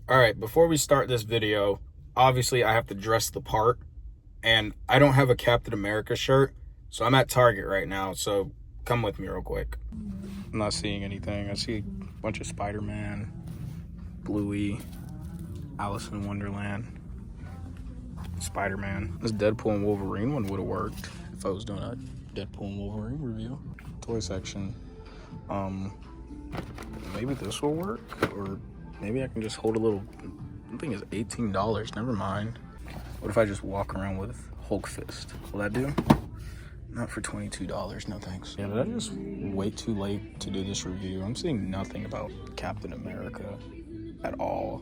All right, before we start this video, obviously I have to dress the part, and I don't have a Captain America shirt, so I'm at Target right now, so come with me real quick. I'm not seeing anything. I see a bunch of Spider-Man, Bluey, Alice in Wonderland, Spider-Man. This Deadpool and Wolverine one would have worked if I was doing a Deadpool and Wolverine review. Toy section. Maybe this will work, or maybe I can just hold a little. I think it's $18. Never mind. What if I just walk around with Hulk Fist? Will that do? Not for $22. No thanks. Yeah, did I just wait too late to do this review? I'm seeing nothing about Captain America at all.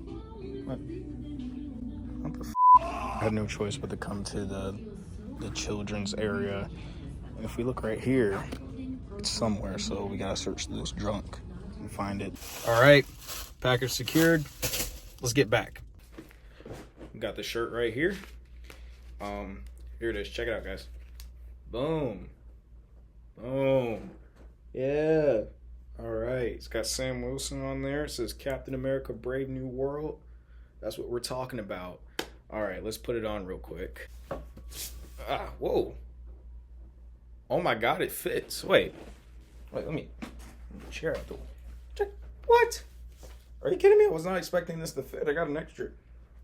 What the f? I had no choice but to come to the children's area. And if we look right here, it's somewhere, so we gotta search through this junk and find it. All right, package secured. Let's get back. Got the shirt right here. Here it is. Check it out, guys. Boom. Boom. Yeah. All right. It's got Sam Wilson on there. It says Captain America Brave New World. That's what we're talking about. All right, let's put it on real quick. Whoa. Oh my God, it fits. Wait, let me share out the check. What? Are you kidding me? I was not expecting this to fit. I got an extra.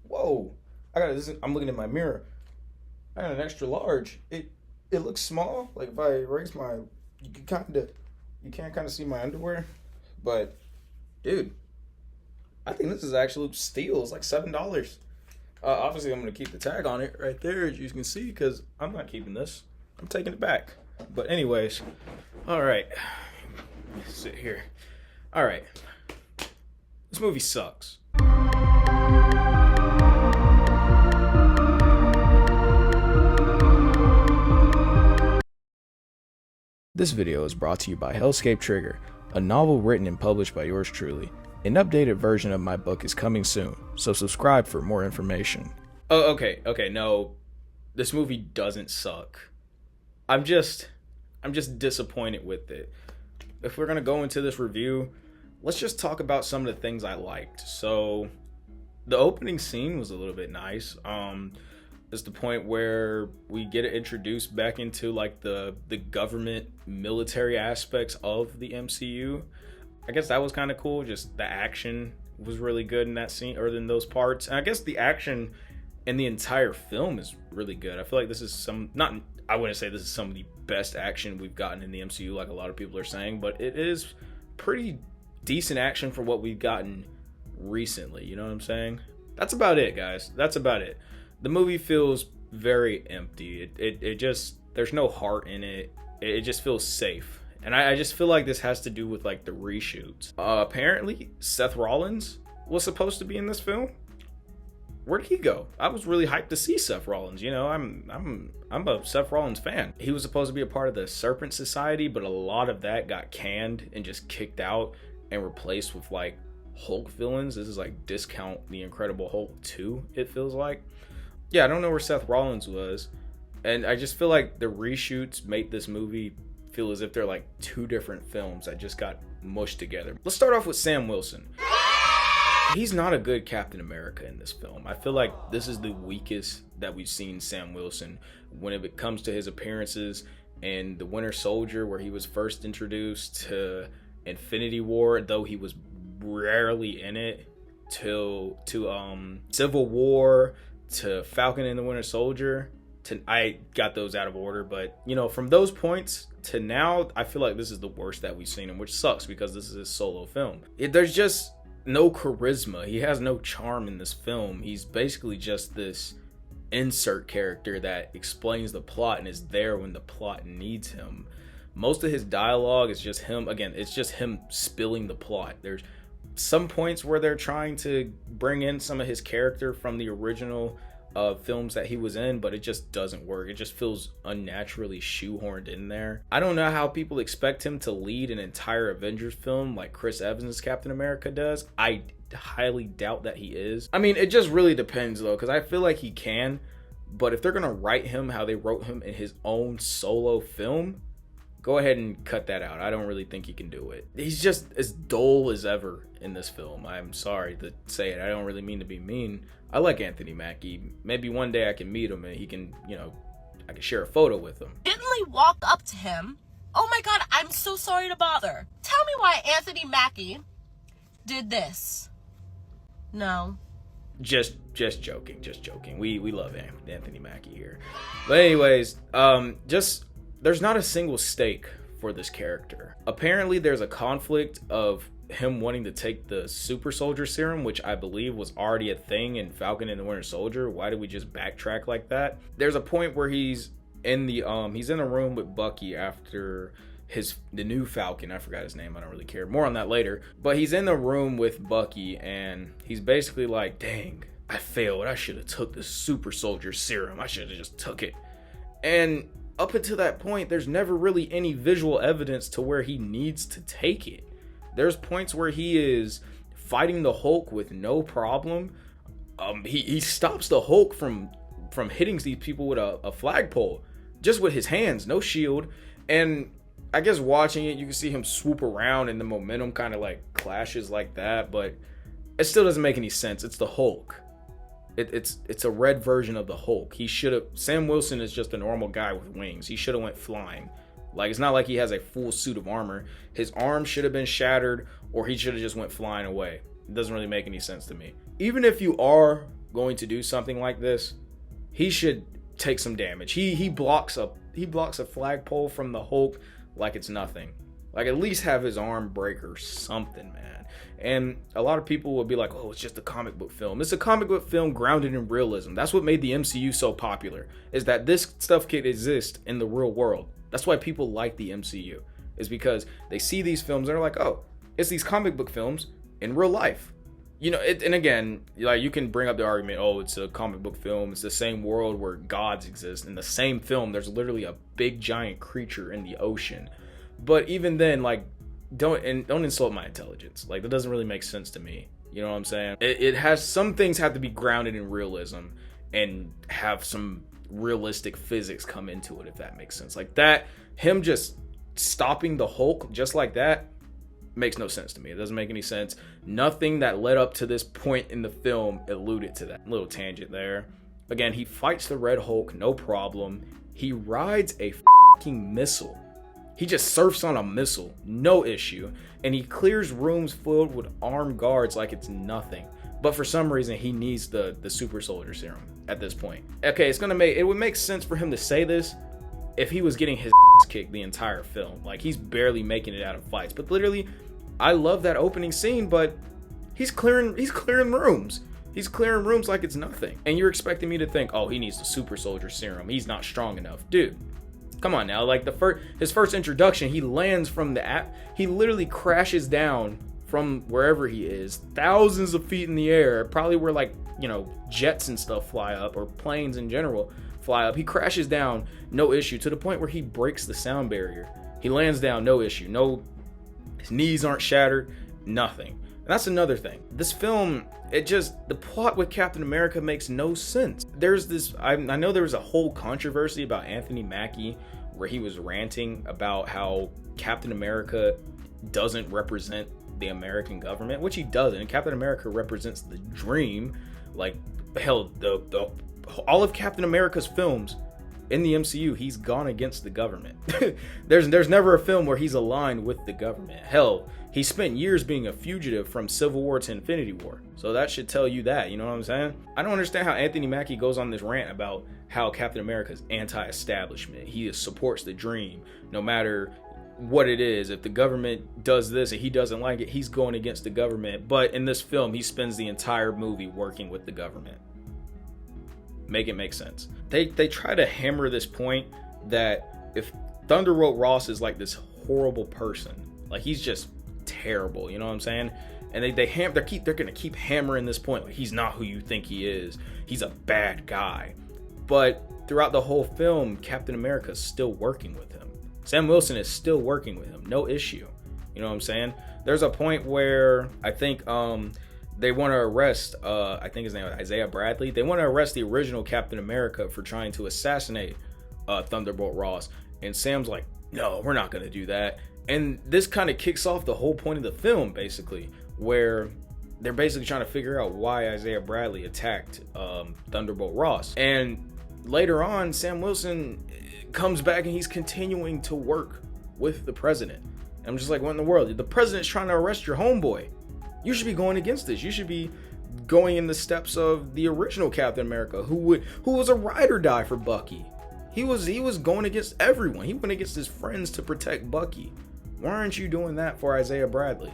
Whoa. I'm looking at my mirror. I got an extra large. It looks small. Like if I raise my, you can't kind of see my underwear. But dude, I think this is actual steal. It's like $7. Obviously I'm gonna keep the tag on it right there, as you can see, because I'm not keeping this. I'm taking it back. But anyways, all right. Let's sit here. All right. This movie sucks. This video is brought to you by Hellscape Trigger, a novel written and published by yours truly. An updated version of my book is coming soon, so subscribe for more information. Oh, okay, no. This movie doesn't suck. I'm just disappointed with it. If we're gonna go into this review, let's just talk about some of the things I liked. So, the opening scene was a little bit nice. It's the point where we get introduced back into like the government military aspects of the MCU. I guess that was kind of cool. Just the action was really good in that scene, or in those parts. And I guess the action in the entire film is really good. I feel like this is I wouldn't say this is some of the best action we've gotten in the MCU, like a lot of people are saying, but it is pretty decent action for what we've gotten recently. You know what I'm saying? That's about it, guys. That's about it. The movie feels very empty. It just, there's no heart in it. It just feels safe. And I just feel like this has to do with like the reshoots. Apparently Seth Rollins was supposed to be in this film. Where'd he go? I was really hyped to see Seth Rollins. You know, I'm a Seth Rollins fan. He was supposed to be a part of the Serpent Society, but a lot of that got canned and just kicked out and replaced with like Hulk villains. This is like Discount the Incredible Hulk 2, it feels like. Yeah, I don't know where Seth Rollins was. And I just feel like the reshoots made this movie feel as if they're like two different films that just got mushed together. Let's start off with Sam Wilson. He's not a good Captain America in this film. I feel like this is the weakest that we've seen Sam Wilson when it comes to his appearances in The Winter Soldier, where he was first introduced, to Infinity War, though he was rarely in it, to Civil War, to Falcon and the Winter Soldier. I got those out of order, but you know, from those points to now, I feel like this is the worst that we've seen him, which sucks because this is his solo film. There's just no charisma. He has no charm in this film. He's basically just this insert character that explains the plot and is there when the plot needs him. Most of his dialogue is just him. Again, it's just him spilling the plot. There's some points where they're trying to bring in some of his character from the original films that he was in, but it just doesn't work. It just feels unnaturally shoehorned in there. I don't know how people expect him to lead an entire Avengers film like Chris Evans' Captain America does. I highly doubt that he is. I mean, it just really depends though, because I feel like he can, but if they're gonna write him how they wrote him in his own solo film, Go ahead and cut that out. I don't really think he can do it. He's just as dull as ever in this film. I'm sorry to say it. I don't really mean to be mean. I like Anthony Mackie. Maybe one day I can meet him and he can, I can share a photo with him. Gently walk up to him. Oh my God, I'm so sorry to bother. Tell me why Anthony Mackie did this. No. Just joking. We love Anthony Mackie here. But anyways, there's not a single stake for this character. Apparently there's a conflict of him wanting to take the super soldier serum, which I believe was already a thing in Falcon and the Winter Soldier. Why did we just backtrack like that? There's a point where he's in the room with Bucky after the new Falcon. I forgot his name. I don't really care. More on that later. But he's in the room with Bucky and he's basically like, dang, I failed. I should have took the super soldier serum. I should have just took it. And up until that point, there's never really any visual evidence to where he needs to take it. There's points where he is fighting the Hulk with no problem. He stops the Hulk from hitting these people with a flagpole, just with his hands, no shield. And I guess watching it, you can see him swoop around and the momentum kind of like clashes like that, but it still doesn't make any sense. It's the Hulk. It's a red version of the Hulk. Sam Wilson is just a normal guy with wings. He should have went flying. Like, it's not like he has a full suit of armor. His arm should have been shattered, or he should have just went flying away. It doesn't really make any sense to me. Even if you are going to do something like this, he should take some damage. He blocks a flagpole from the Hulk like it's nothing. Like, at least have his arm break or something, man. And a lot of people will be like, oh, it's just a comic book film. It's a comic book film grounded in realism. That's what made the MCU so popular, is that this stuff could exist in the real world. That's why people like the MCU, is because they see these films and they're like, oh, it's these comic book films in real life. And again, like, you can bring up the argument, oh, it's a comic book film. It's the same world where gods exist. In the same film, there's literally a big giant creature in the ocean. But even then, like, don't insult my intelligence. Like, that doesn't really make sense to me. You know what I'm saying? It has, some things have to be grounded in realism and have some realistic physics come into it, if that makes sense. Like that, him just stopping the Hulk just like that makes no sense to me. It doesn't make any sense. Nothing that led up to this point in the film alluded to that. Little tangent there. Again, he fights the Red Hulk, no problem. He rides a fucking missile. He just surfs on a missile, no issue. And he clears rooms filled with armed guards like it's nothing. But for some reason, he needs the super soldier serum at this point. Okay, it would make sense for him to say this if he was getting his ass kicked the entire film. Like, he's barely making it out of fights. But literally, I love that opening scene, but he's clearing rooms. He's clearing rooms like it's nothing. And you're expecting me to think, oh, he needs the super soldier serum. He's not strong enough. Dude, come on now. Like, his first introduction, he lands from he literally crashes down from wherever he is, thousands of feet in the air, probably where, like, jets and stuff fly up, or planes in general fly up. He crashes down, no issue, to the point where he breaks the sound barrier. He lands down, no issue. His knees aren't shattered, nothing. And that's another thing. This film, the plot with Captain America makes no sense. There's this, I know there was a whole controversy about Anthony Mackie where he was ranting about how Captain America doesn't represent the American government, which he doesn't. Captain America represents the dream. Like, hell, all of Captain America's films in the MCU, he's gone against the government. There's never a film where he's aligned with the government. Hell, he spent years being a fugitive from Civil War to Infinity War. So that should tell you that, you know what I'm saying? I don't understand how Anthony Mackie goes on this rant about how Captain America is anti-establishment. He supports the dream, no matter what it is. If the government does this and he doesn't like it, he's going against the government. But in this film, he spends the entire movie working with the government. Make it make sense. They try to hammer this point that if Thunderbolt Ross is like this horrible person, like he's just terrible, you know what I'm saying? And they're gonna keep hammering this point, like he's not who you think he is. He's a bad guy. But throughout the whole film, Captain America's still working with him. Sam Wilson is still working with him, no issue. You know what I'm saying? There's a point where I think they want to arrest, I think his name is Isaiah Bradley. They want to arrest the original Captain America for trying to assassinate Thunderbolt Ross. And Sam's like, no, we're not going to do that. And this kind of kicks off the whole point of the film, basically, where they're basically trying to figure out why Isaiah Bradley attacked Thunderbolt Ross. And later on, Sam Wilson comes back and he's continuing to work with the president. And I'm just like, what in the world? The president's trying to arrest your homeboy. You should be going against this. You should be going in the steps of the original Captain America, who was a ride or die for Bucky. He was going against everyone. He went against his friends to protect Bucky. Why aren't you doing that for Isaiah Bradley?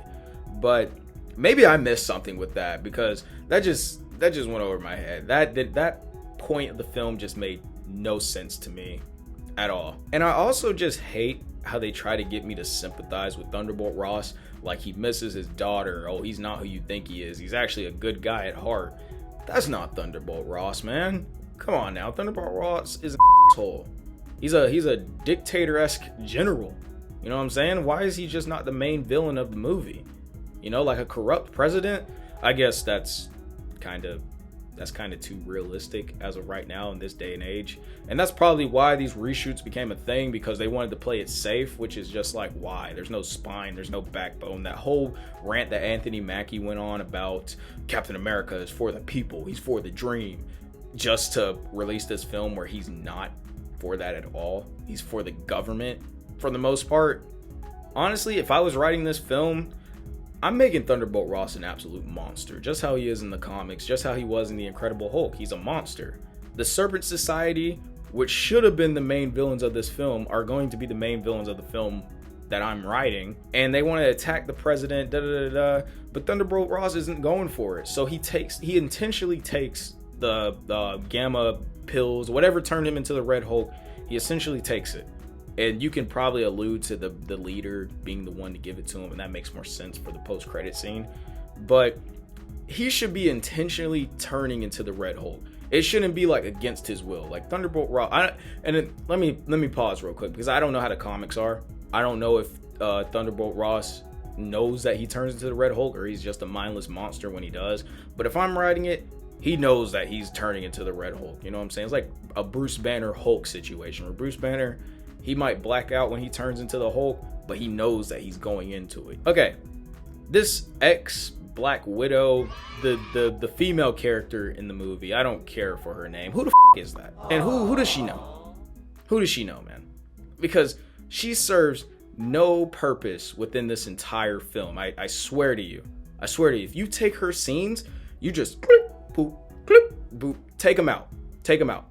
But maybe I missed something with that, because that just went over my head. That point of the film just made no sense to me at all. And I also just hate how they try to get me to sympathize with Thunderbolt Ross, like he misses his daughter. Oh, he's not who you think he is. He's actually a good guy at heart. That's not Thunderbolt Ross, man. Come on now. Thunderbolt Ross is an asshole. He's a dictator-esque general. You know what I'm saying? Why is he just not the main villain of the movie? You know, like a corrupt president? I guess that's kind of too realistic as of right now in this day and age. And that's probably why these reshoots became a thing, because they wanted to play it safe, which is just like, why? There's no spine, there's no backbone. That whole rant that Anthony Mackie went on about Captain America is for the people, he's for the dream, just to release this film where he's not for that at all. He's for the government for the most part. Honestly, if I was writing this film, I'm making Thunderbolt Ross an absolute monster, just how he is in the comics, just how he was in The Incredible Hulk. He's a monster. The Serpent Society, which should have been the main villains of this film, are going to be the main villains of the film that I'm writing, and they want to attack the president, but Thunderbolt Ross isn't going for it. So he intentionally takes the gamma pills, whatever turned him into the Red Hulk. He essentially takes it. And you can probably allude to the leader being the one to give it to him, and that makes more sense for the post-credit scene. But he should be intentionally turning into the Red Hulk. It shouldn't be like against his will. Like Thunderbolt Ross. Let me pause real quick, because I don't know how the comics are. I don't know if Thunderbolt Ross knows that he turns into the Red Hulk, or he's just a mindless monster when he does. But if I'm writing it, he knows that he's turning into the Red Hulk. You know what I'm saying? It's like a Bruce Banner Hulk situation, where Bruce Banner, he might black out when he turns into the Hulk, but he knows that he's going into it. Okay, this ex-Black Widow, the female character in the movie, I don't care for her name. Who the is that? And who does she know? Who does she know, man? Because she serves no purpose within this entire film. I swear to you. I swear to you. If you take her scenes, you just bloop, boop, bloop, boop, take them out. Take them out.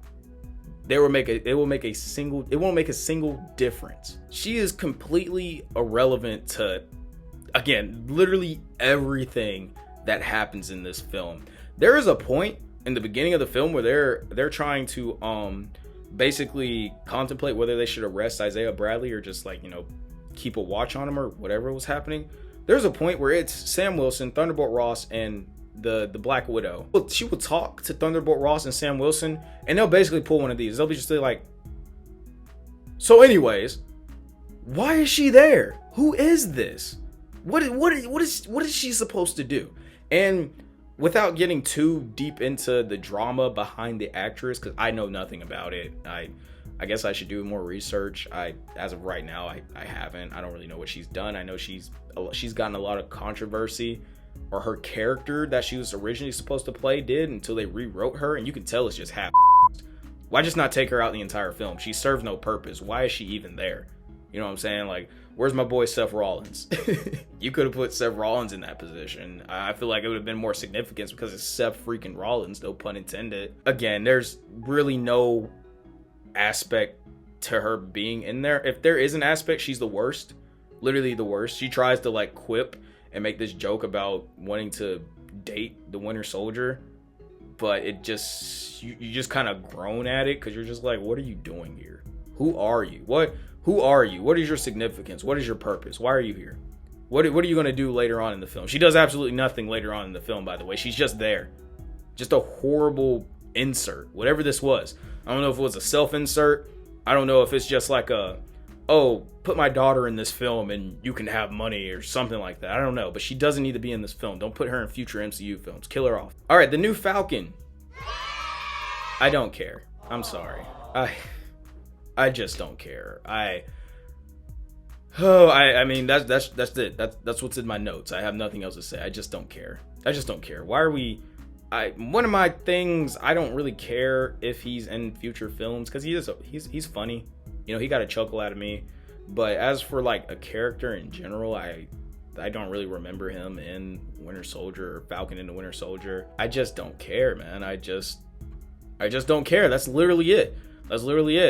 It won't make a single difference. She is completely irrelevant to, again, literally everything that happens in this film. There is a point in the beginning of the film where they're trying to basically contemplate whether they should arrest Isaiah Bradley or just, like, you know, keep a watch on him or whatever was happening. There's a point where it's Sam Wilson, Thunderbolt Ross, and the Black Widow. She will talk to Thunderbolt Ross and Sam Wilson, and they'll basically pull one of these. They'll be just like, so anyways, why is she there? Who is this? What is she supposed to do? And without getting too deep into the drama behind the actress, because I know nothing about it, I guess I should do more research. As of right now, I haven't. I don't really know what she's done. I know she's gotten a lot of controversy, or her character that she was originally supposed to play did, until they rewrote her, and you can tell it's just half. Why just not take her out the entire film? She serves no purpose. Why is she even there? You know what I'm saying? Like, where's my boy Seth Rollins? You could have put Seth Rollins in that position. I feel like it would have been more significance because it's Seth freaking Rollins, no pun intended. Again, there's really no aspect to her being in there. If there is an aspect, she's the worst. Literally the worst. She tries to, like, quip and make this joke about wanting to date the Winter Soldier, but it just, you just kind of groan at it, because you're just like, what are you doing here? Who are you? Who are you? What is your significance? What is your purpose? Why are you here? What are you going to do later on in the film? She does absolutely nothing later on in the film, by the way. She's just there. Just a horrible insert, whatever this was. I don't know if it was a self-insert. I don't know if it's just like oh, put my daughter in this film and you can have money or something like that. I don't know, but she doesn't need to be in this film. Don't put her in future MCU films. Kill her off. All right, the new Falcon. I don't care. I'm sorry. I just don't care. Oh, I mean that's it. That's what's in my notes. I have nothing else to say. I just don't care. Why are we? One of my things, I don't really care if he's in future films because he's funny. You know, he got a chuckle out of me. But as for like a character in general, I don't really remember him in Winter Soldier or Falcon in the Winter Soldier. I just don't care, man. I just don't care. That's literally it.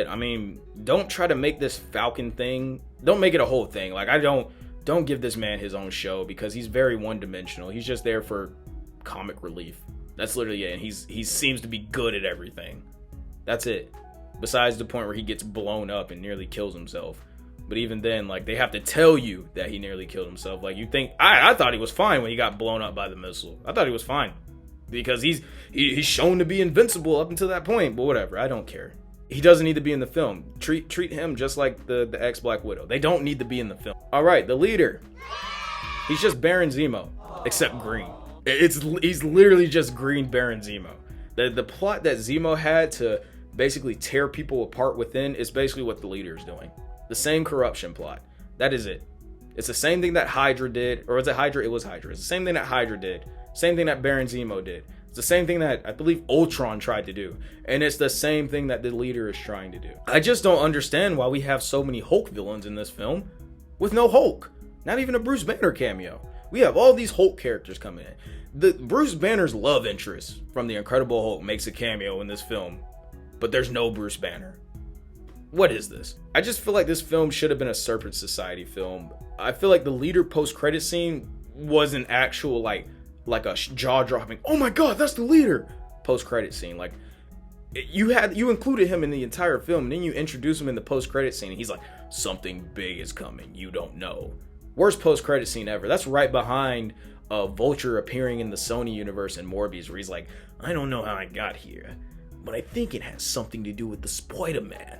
I mean, don't try to make this Falcon thing. Don't make it a whole thing. Like, don't give this man his own show because he's very one-dimensional. He's just there for comic relief. That's literally it. And he seems to be good at everything. That's it. Besides the point where he gets blown up and nearly kills himself. But even then, like, they have to tell you that he nearly killed himself. Like, you think, I thought he was fine when he got blown up by the missile. I thought he was fine. Because he's shown to be invincible up until that point. But whatever, I don't care. He doesn't need to be in the film. Treat him just like the ex-Black Widow. They don't need to be in the film. All right, the leader. He's just Baron Zemo, except green. He's literally just green Baron Zemo. The plot that Zemo had to basically tear people apart within is basically what the leader is doing. The same corruption plot. That is it. It's the same thing that Hydra did. Or was it Hydra? It was Hydra. It's the same thing that Hydra did. Same thing that Baron Zemo did. It's the same thing that I believe Ultron tried to do. And it's the same thing that the leader is trying to do. I just don't understand why we have so many Hulk villains in this film with no Hulk. Not even a Bruce Banner cameo. We have all these Hulk characters coming in. The Bruce Banner's love interest from the Incredible Hulk makes a cameo in this film. But there's no Bruce Banner. What is this? I just feel like this film should have been a Serpent Society film. I feel like the leader post-credit scene was an actual like a jaw-dropping, oh my god, that's the leader post-credit scene. Like, you included him in the entire film, and then you introduce him in the post-credit scene, and he's like, something big is coming, you don't know. Worst post-credit scene ever. That's right behind Vulture appearing in the Sony universe in Morbius, where he's like, I don't know how I got here, but I think it has something to do with the Spider-Man.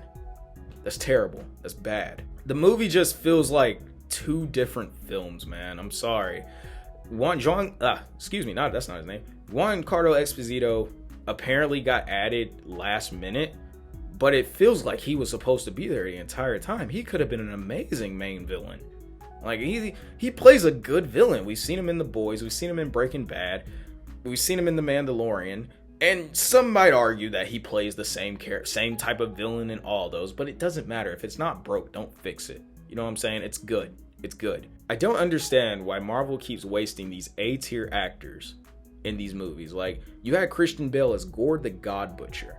That's terrible. That's bad. The movie just feels like two different films, man. I'm sorry. That's not his name. Juan Carlo Esposito apparently got added last minute, but it feels like he was supposed to be there the entire time. He could have been an amazing main villain. Like, he plays a good villain. We've seen him in The Boys. We've seen him in Breaking Bad. We've seen him in The Mandalorian. And some might argue that he plays the same type of villain in all those, but it doesn't matter. If it's not broke, don't fix it. You know what I'm saying? It's good. It's good. I don't understand why Marvel keeps wasting these A-tier actors in these movies. Like, you had Christian Bale as Gord the God Butcher.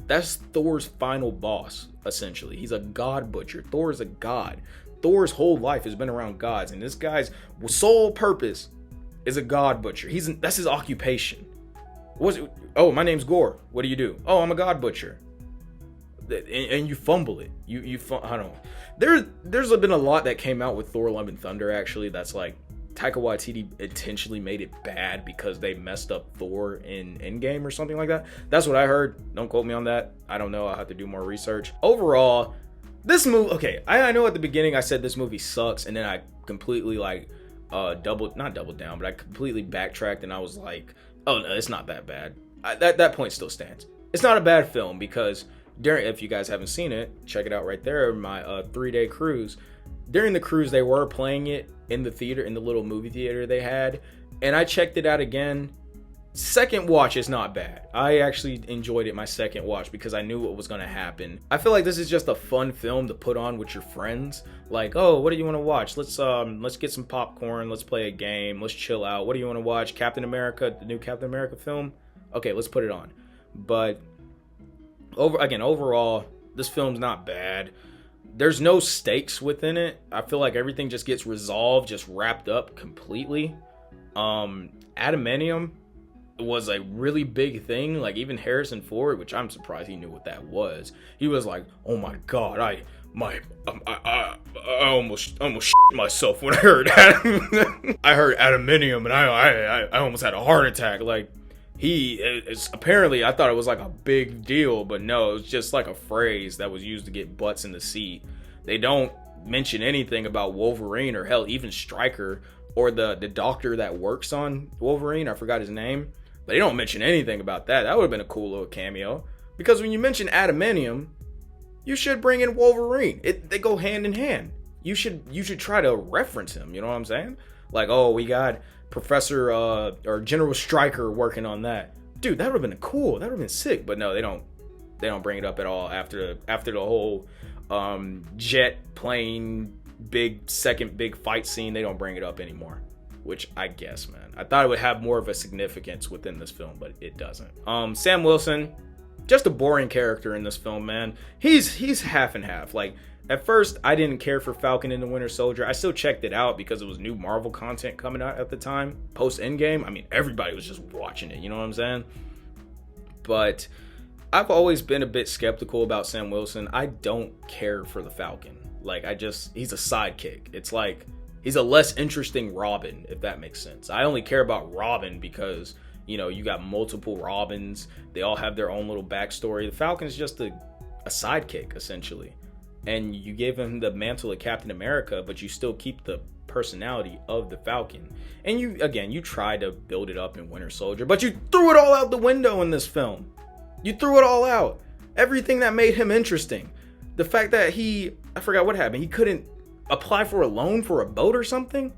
That's Thor's final boss, essentially. He's a God Butcher. Thor is a god. Thor's whole life has been around gods, and this guy's sole purpose is a God Butcher. That's his occupation. Oh, my name's Gore. What do you do? Oh, I'm a God Butcher. And you fumble it. I don't know. There's been a lot that came out with Thor: Love and Thunder, actually, that's like Taika Waititi intentionally made it bad because they messed up Thor in Endgame or something like that. That's what I heard. Don't quote me on that. I don't know. I'll have to do more research. Overall, this movie, okay, I know at the beginning I said this movie sucks, and then I completely like not doubled down, but I completely backtracked and I was like, oh no, it's not that bad. That point still stands. It's not a bad film because if you guys haven't seen it, check it out right there. My 3-day cruise. During the cruise, they were playing it in the theater, in the little movie theater they had, and I checked it out again. Second watch is not bad. I actually enjoyed it my second watch because I knew what was going to happen. I feel like this is just a fun film to put on with your friends. Like, oh, what do you want to watch? Let's get some popcorn. Let's play a game. Let's chill out. What do you want to watch? Captain America, the new Captain America film? Okay, let's put it on. But overall, this film's not bad. There's no stakes within it. I feel like everything just gets resolved, just wrapped up completely. Adamantium was a really big thing. Like, even Harrison Ford, which I'm surprised he knew what that was. He was like, "Oh my god, I almost shit myself when I heard adamantium, and I almost had a heart attack." Like, apparently, I thought it was like a big deal, but no, it was just like a phrase that was used to get butts in the seat. They don't mention anything about Wolverine, or hell, even Stryker, or the doctor that works on Wolverine. I forgot his name. But they don't mention anything about that. That would have been a cool little cameo. Because when you mention adamantium, you should bring in Wolverine. They go hand in hand. you should try to reference him. You know what I'm saying? Like, oh, we got Professor or General Stryker working on that. Dude, that would have been cool. That would have been sick. But no, they don't bring it up at all after the whole jet plane second big fight scene. They don't bring it up anymore, which I guess, man, I thought it would have more of a significance within this film, but it doesn't. Sam Wilson, just a boring character in this film, man. He's half and half. Like, at first, I didn't care for Falcon and the Winter Soldier. I still checked it out because it was new Marvel content coming out at the time. Post Endgame, I mean, everybody was just watching it, you know what I'm saying? But I've always been a bit skeptical about Sam Wilson. I don't care for the Falcon. Like, he's a sidekick. It's like, he's a less interesting Robin, if that makes sense. I only care about Robin because, you know, you got multiple Robins. They all have their own little backstory. The Falcon's just a sidekick, essentially. And you gave him the mantle of Captain America, but you still keep the personality of the Falcon. And you tried to build it up in Winter Soldier, but you threw it all out the window in this film. You threw it all out. Everything that made him interesting. The fact that I forgot what happened. He couldn't apply for a loan for a boat or something.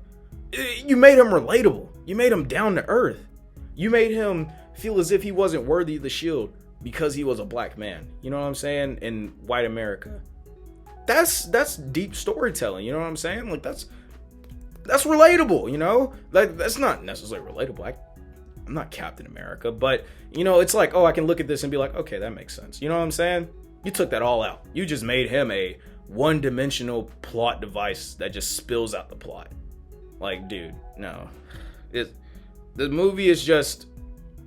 You made him relatable. You made him down to earth. You made him feel as if he wasn't worthy of the shield because he was a black man. You know what I'm saying? In white America. That's deep storytelling, you know what I'm saying? Like, that's relatable, you know? Like, that's not necessarily relatable. I'm not Captain America, but, you know, it's like, oh, I can look at this and be like, okay, that makes sense. You know what I'm saying? You took that all out. You just made him a one-dimensional plot device that just spills out the plot. Like, dude, no. The movie is just,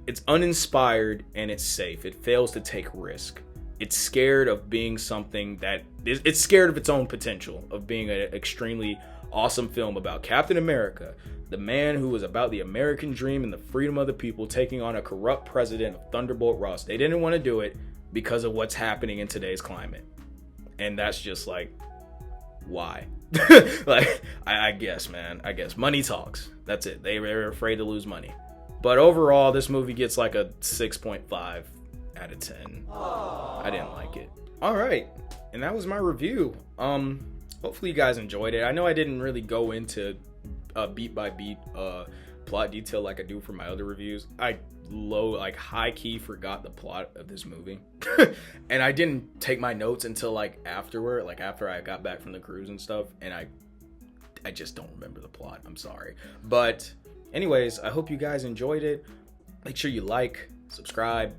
it's uninspired and it's safe. It fails to take risk. It's scared of being something it's scared of its own potential of being an extremely awesome film about Captain America, the man who was about the American dream and the freedom of the people, taking on a corrupt president of Thunderbolt Ross. They didn't want to do it because of what's happening in today's climate. And that's just like, why? Like, I guess, man. I guess money talks. That's it. They were afraid to lose money. But overall, this movie gets like a 6.5 out of 10. I didn't like it. All right, and that was my review. Hopefully you guys enjoyed it. I know I didn't really go into beat by beat plot detail like I do for my other reviews. I high key forgot the plot of this movie. And I didn't take my notes until like afterward, like after I got back from the cruise and stuff, and I just don't remember the plot. I'm sorry. But anyways, I hope you guys enjoyed it. Make sure you like, subscribe,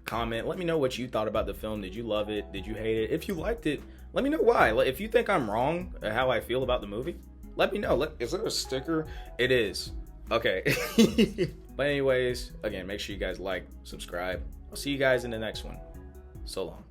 comment. Let me know what you thought about the film. Did you love it? Did you hate it? If you liked it, let me know why. If you think I'm wrong how I feel about the movie, let me know. Is there a sticker? It is. Okay. But anyways, again, make sure you guys like, subscribe. I'll see you guys in the next one. So long.